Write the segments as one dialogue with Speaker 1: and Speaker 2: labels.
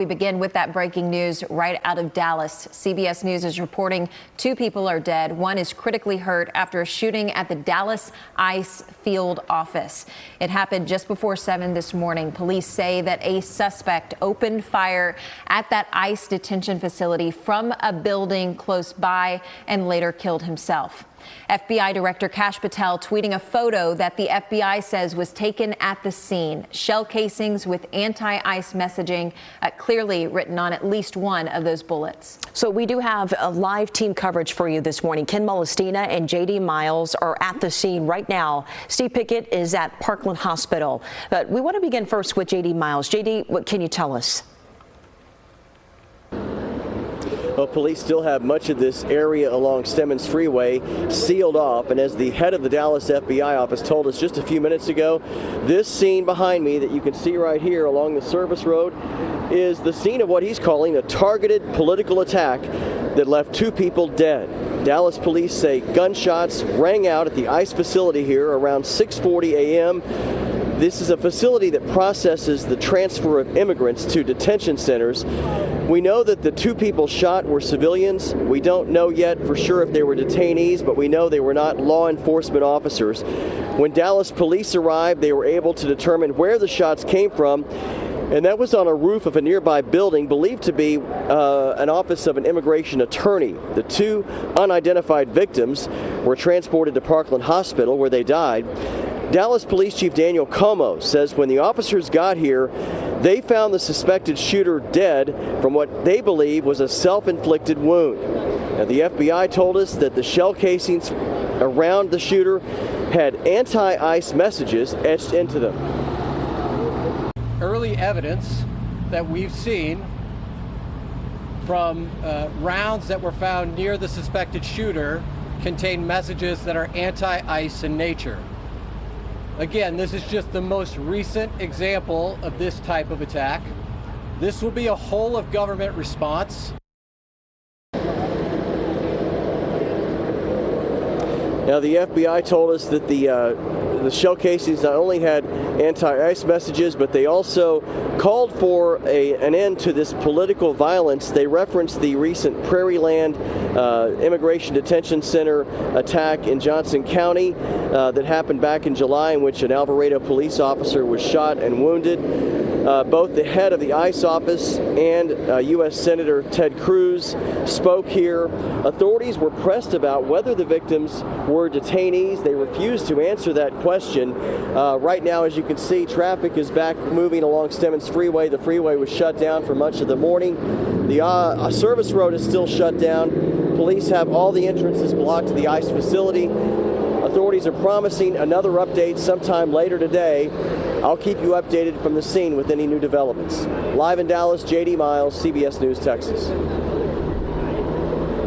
Speaker 1: We begin with that breaking news right out of Dallas. CBS News is reporting 2 people are dead. 1 is critically hurt after a shooting at the Dallas ICE field office. It happened just before 7 this morning. Police say that a suspect opened fire at that ICE detention facility from a building close by and later killed himself. FBI Director Kash Patel tweeting a photo that the FBI says was taken at the scene. Shell casings with anti-ICE messaging clearly written on at least one of those bullets.
Speaker 2: So we do have a live team coverage for you this morning. Ken Molestina and J.D. Miles are at the scene right now. Steve Pickett is at Parkland Hospital. But we want to begin first with J.D. Miles. J.D., what can you tell us?
Speaker 3: Well, police still have much of this area along Stemmons Freeway sealed off, and as the head of the Dallas FBI office told us just a few minutes ago, this scene behind me that you can see right here along the service road is the scene of what he's calling a targeted political attack that left 2 people dead. Dallas police say gunshots rang out at the ICE facility here around 6:40 a.m. This is a facility that processes the transfer of immigrants to detention centers. We know that the 2 people shot were civilians. We don't know yet for sure if they were detainees, but we know they were not law enforcement officers. When Dallas police arrived, they were able to determine where the shots came from, and that was on a roof of a nearby building believed to be an office of an immigration attorney. The 2 unidentified victims were transported to Parkland Hospital, where they died. Dallas Police Chief Daniel Como says when the officers got here, they found the suspected shooter dead from what they believe was a self-inflicted wound. Now, the FBI told us that the shell casings around the shooter had anti-ICE messages etched into them.
Speaker 4: Early evidence that we've seen from rounds that were found near the suspected shooter contain messages that are anti-ICE in nature. Again, this is just the most recent example of this type of attack. This will be a whole of government response.
Speaker 3: Now, the FBI told us that the shell casings not only had anti-ICE messages, but they also called for an end to this political violence. They referenced the recent Prairieland Immigration Detention Center attack in Johnson County that happened back in July, in which an Alvarado police officer was shot and wounded. Both the head of the ICE office and U.S. Senator Ted Cruz spoke here. Authorities were pressed about whether the victims were detainees. They refused to answer that question. Right now, as you can see, traffic is back moving along Stemmons Freeway. The freeway was shut down for much of the morning. The service road is still shut down. Police have all the entrances blocked to the ICE facility. Authorities are promising another update sometime later today. I'll keep you updated from the scene with any new developments. Live in Dallas, J.D. Miles, CBS News, Texas.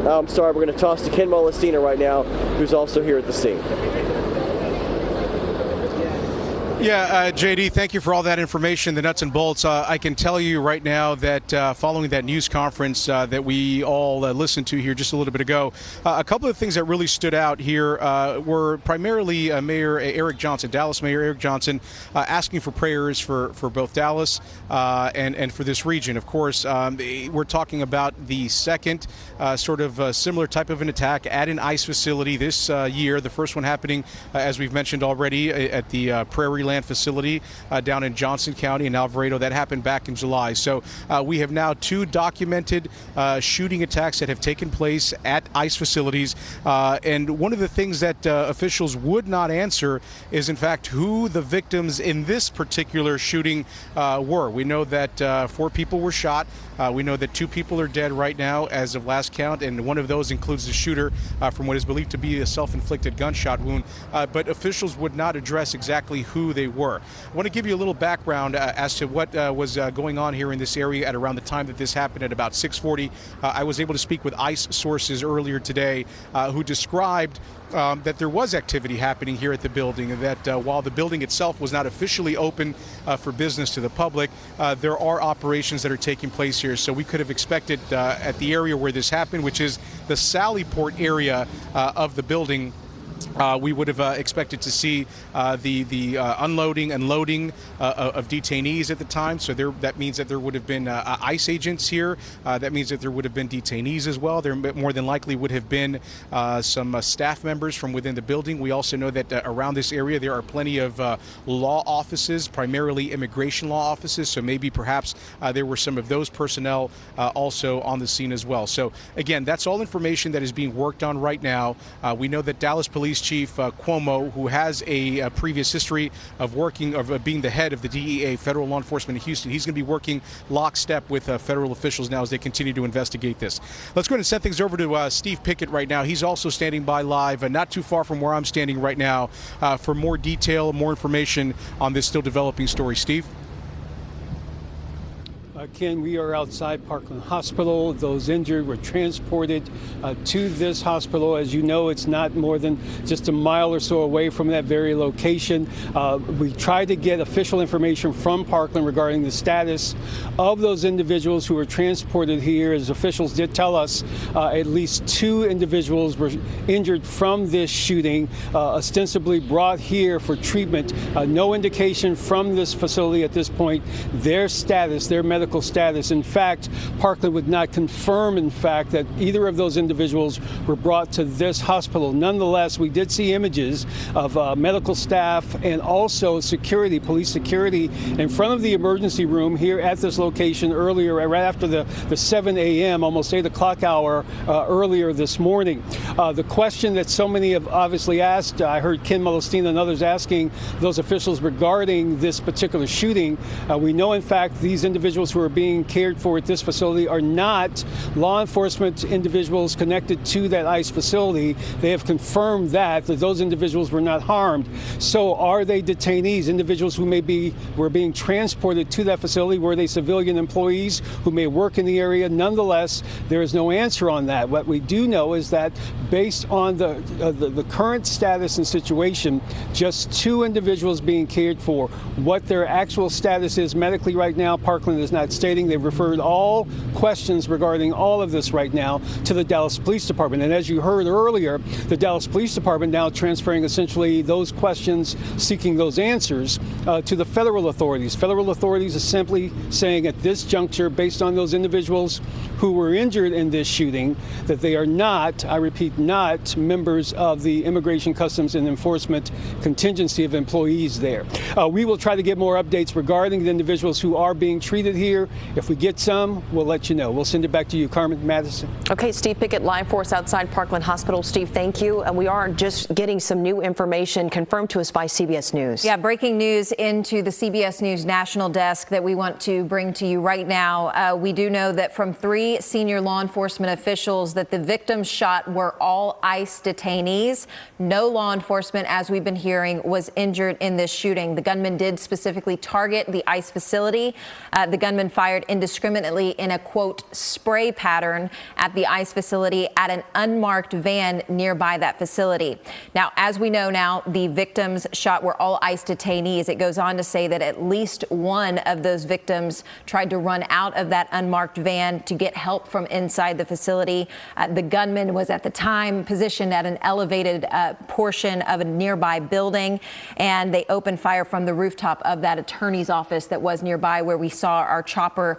Speaker 3: I'm sorry, we're going to toss to Ken Molestina right now, who's also here at the scene.
Speaker 5: Yeah, J.D., thank you for all that information, the nuts and bolts. I can tell you right now that following that news conference that we all listened to here just a little bit ago, a couple of things that really stood out here were primarily Mayor Eric Johnson, Dallas Mayor Eric Johnson, asking for prayers for both Dallas and for this region. Of course, we're talking about the second sort of similar type of an attack at an ICE facility this year. The first one happening, as we've mentioned already, at the Prairieland facility down in Johnson County in Alvarado. That happened back in July. So we have now 2 documented shooting attacks that have taken place at ICE facilities. And one of the things that officials would not answer is, in fact, who the victims in this particular shooting were. We know that 4 people were shot. We know that 2 people are dead right now as of last count, and one of those includes the shooter from what is believed to be a self-inflicted gunshot wound. But officials would not address exactly who they were. I want to give you a little background as to what was going on here in this area at around the time that this happened at about 6:40. I was able to speak with ICE sources earlier today who described that there was activity happening here at the building, and that while the building itself was not officially open for business to the public, there are operations that are taking place here. So we could have expected at the area where this happened, which is the Sallyport area of the building, we would have expected to see the unloading and loading of detainees at the time. So that means that there would have been ICE agents here. That means that there would have been detainees as well. There more than likely would have been some staff members from within the building. We also know that around this area there are plenty of law offices, primarily immigration law offices. So maybe perhaps there were some of those personnel also on the scene as well. So again, that's all information that is being worked on right now. We know that Dallas Police Chief Cuomo, who has a previous history of being the head of the DEA, federal law enforcement in Houston, he's going to be working lockstep with federal officials now as they continue to investigate this. Let's go ahead and send things over to Steve Pickett right now. He's also standing by live, not too far from where I'm standing right now, for more detail, more information on this still developing story. Steve?
Speaker 6: Ken, we are outside Parkland Hospital. Those injured were transported to this hospital. As you know, it's not more than just a mile or so away from that very location. We tried to get official information from Parkland regarding the status of those individuals who were transported here. As officials did tell us, at least 2 individuals were injured from this shooting, ostensibly brought here for treatment. No indication from this facility at this point, their status, their medical status. In fact, Parkland would not confirm, in fact, that either of those individuals were brought to this hospital. Nonetheless, we did see images of medical staff and also security, police security, in front of the emergency room here at this location earlier, right after the 7 a.m., almost 8 o'clock hour earlier this morning. The question that so many have obviously asked, I heard Ken Molestina and others asking those officials regarding this particular shooting. We know, in fact, these individuals who are being cared for at this facility are not law enforcement individuals connected to that ICE facility. They have confirmed that those individuals were not harmed. So are they detainees, individuals who were being transported to that facility? Were they civilian employees who may work in the area? Nonetheless, there is no answer on that. What we do know is that based on the current status and situation, just 2 individuals being cared for. What their actual status is medically right now, Parkland is not stating. They've referred all questions regarding all of this right now to the Dallas Police Department. And as you heard earlier, the Dallas Police Department now transferring essentially those questions, seeking those answers to the federal authorities. Federal authorities are simply saying at this juncture, based on those individuals who were injured in this shooting, that they are not, I repeat, not members of the Immigration, Customs, and Enforcement contingency of employees there. We will try to get more updates regarding the individuals who are being treated here. If we get some, we'll let you know. We'll send it back to you, Carmen Madison.
Speaker 2: Okay, Steve Pickett live for us outside Parkland Hospital. Steve, thank you. And we are just getting some new information confirmed to us by CBS News.
Speaker 1: Yeah, breaking news into the CBS News national desk that we want to bring to you right now. We do know that from 3 senior law enforcement officials that the victims shot were all ICE detainees. No law enforcement, as we've been hearing, was injured in this shooting. The gunman did specifically target the ICE facility. The gunman fired indiscriminately in a, quote, spray pattern at the ICE facility at an unmarked van nearby that facility. Now, as we know now, the victims shot were all ICE detainees. It goes on to say that at least one of those victims tried to run out of that unmarked van to get help from inside the facility. The gunman was at the time positioned at an elevated portion of a nearby building, and they opened fire from the rooftop of that attorney's office that was nearby, where we saw our chopper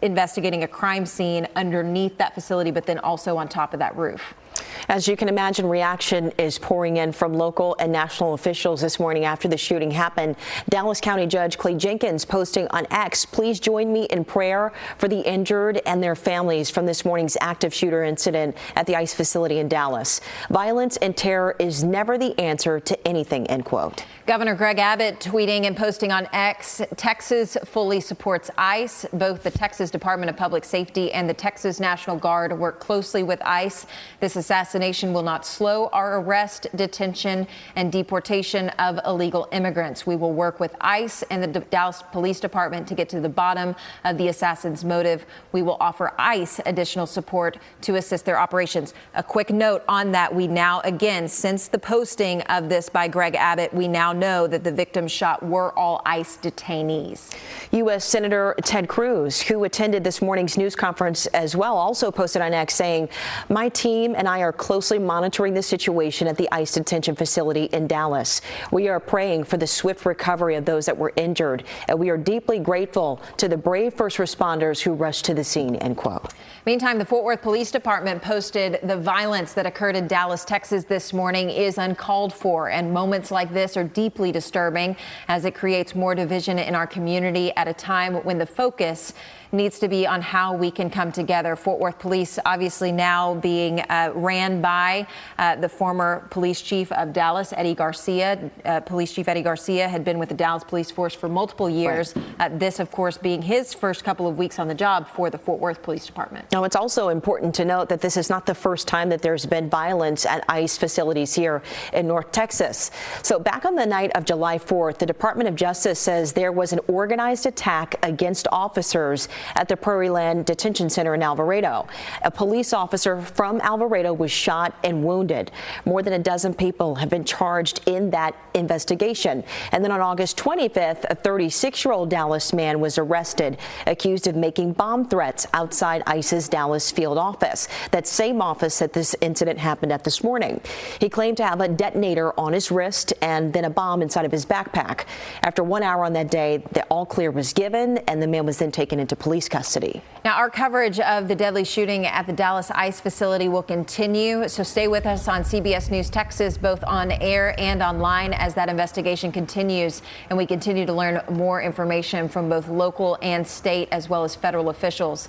Speaker 1: investigating a crime scene underneath that facility, but then also on top of that roof.
Speaker 2: As you can imagine, reaction is pouring in from local and national officials this morning after the shooting happened. Dallas County Judge Clay Jenkins posting on X, please join me in prayer for the injured and their families from this morning's active shooter incident at the ICE facility in Dallas. Violence and terror is never the answer to anything, end quote.
Speaker 1: Governor Greg Abbott tweeting and posting on X, Texas fully supports ICE. Both the Texas Department of Public Safety and the Texas National Guard work closely with ICE. This assassination will not slow our arrest, detention, and deportation of illegal immigrants. We will work with ICE and the Dallas Police Department to get to the bottom of the assassin's motive. We will offer ICE additional support to assist their operations. A quick note on that. We now, again, since the posting of this by Greg Abbott, we now know that the victims shot were all ICE detainees.
Speaker 2: U.S. Senator Ted Cruz, who attended this morning's news conference as well, also posted on X saying, my team and I are closely monitoring the situation at the ICE detention facility in Dallas. We are praying for the swift recovery of those that were injured, and we are deeply grateful to the brave first responders who rushed to the scene, end quote.
Speaker 1: Meantime, the Fort Worth Police Department posted the violence that occurred in Dallas, Texas this morning is uncalled for, and moments like this are deeply disturbing as it creates more division in our community at a time when the focus needs to be on how we can come together. Fort Worth Police obviously now being ran by the former police chief of Dallas, Eddie Garcia. Police Chief Eddie Garcia had been with the Dallas Police Force for multiple years. Right. This, of course, being his first couple of weeks on the job for the Fort Worth Police Department.
Speaker 2: Now, it's also important to note that this is not the first time that there's been violence at ICE facilities here in North Texas. So back on the night of July 4th, the Department of Justice says there was an organized attack against officers at the Prairie Land Detention Center in Alvarado. A police officer from Alvarado was shot and wounded. More than a dozen people have been charged in that investigation. And then on August 25th, a 36-year-old Dallas man was arrested, accused of making bomb threats outside ICE's Dallas field office. That same office that this incident happened at this morning. He claimed to have a detonator on his wrist and then a bomb inside of his backpack. After 1 hour on that day, the all clear was given, and the man was then taken into police custody.
Speaker 1: Now, our coverage of the deadly shooting at the Dallas ICE facility will continue, so stay with us on CBS News Texas, both on air and online, as that investigation continues, and we continue to learn more information from both local and state as well as federal officials.